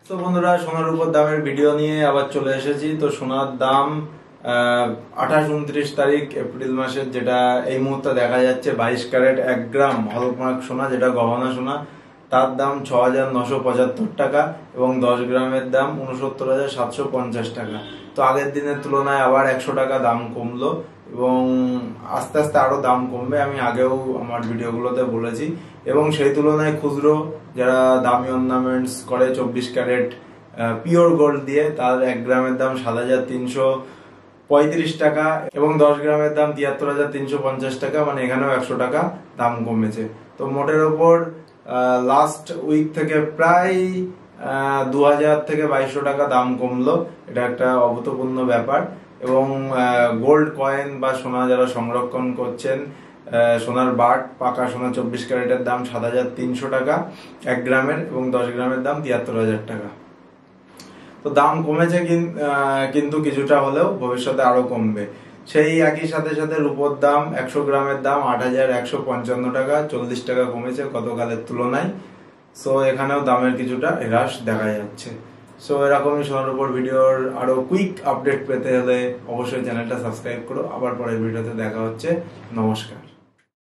তো বন্ধুরা, সোনার উপর দামের ভিডিও নিয়ে আবার চলে এসেছি। তো সোনার দাম 28-29 তারিখ এপ্রিল মাসের, যেটা এই মুহূর্তে দেখা যাচ্ছে 22 ক্যারেট 1 গ্রাম হলমার্ক সোনা, যেটা গহনা সোনা, তার দাম 6,975 টাকা এবং 10 গ্রামের দাম 69,750 টাকা। তো আগের দিনের তুলনায় আবার 100 টাকা দাম কমলো এবং আস্তে আস্তে আরো দাম কমবে, আমি আগেও আমার ভিডিওগুলোতে বলেছি। এবং সেই তুলনায় খুচরো যারা দামি অর্নামেন্টস করে 24 ক্যারেট পিওর গোল্ড দিয়ে, তার 1 গ্রামের দাম 7,335 টাকা এবং 10 গ্রামের দাম 73,350 টাকা, মানে এখানেও 100 টাকা দাম কমেছে। তো মোটের ওপর লাস্ট উইক থেকে প্রায় 2000 থেকে 2200 টাকা দাম কমলো। এটা একটা অভূতপূর্ণ ব্যাপার। এবং গোল্ড কয়েন বা সোনা যারা সংরক্ষণ করছেন, সোনার বাট পাকা সোনা 24 ক্যারেটের দাম 7,300 টাকা 1 গ্রামের এবং 10 গ্রামের দাম 73,000 টাকা। তো দাম কমেছে, কিন্তু কিছুটা হলেও ভবিষ্যতে আরো কমবে। সেই একই সাথে সাথে রূপোর দাম 100 গ্রামের দাম 8,155 টাকা, 40 টাকা কমেছে গতকালের তুলনায়। সো এখানেও দামের কিছুটা হ্রাস দেখা যাচ্ছে। সো এরকমই সোনার উপর ভিডিওর আরো কুইক আপডেট পেতে হলে অবশ্যই চ্যানেলটা সাবস্ক্রাইব করো। আবার পরের ভিডিওতে দেখা হচ্ছে। নমস্কার।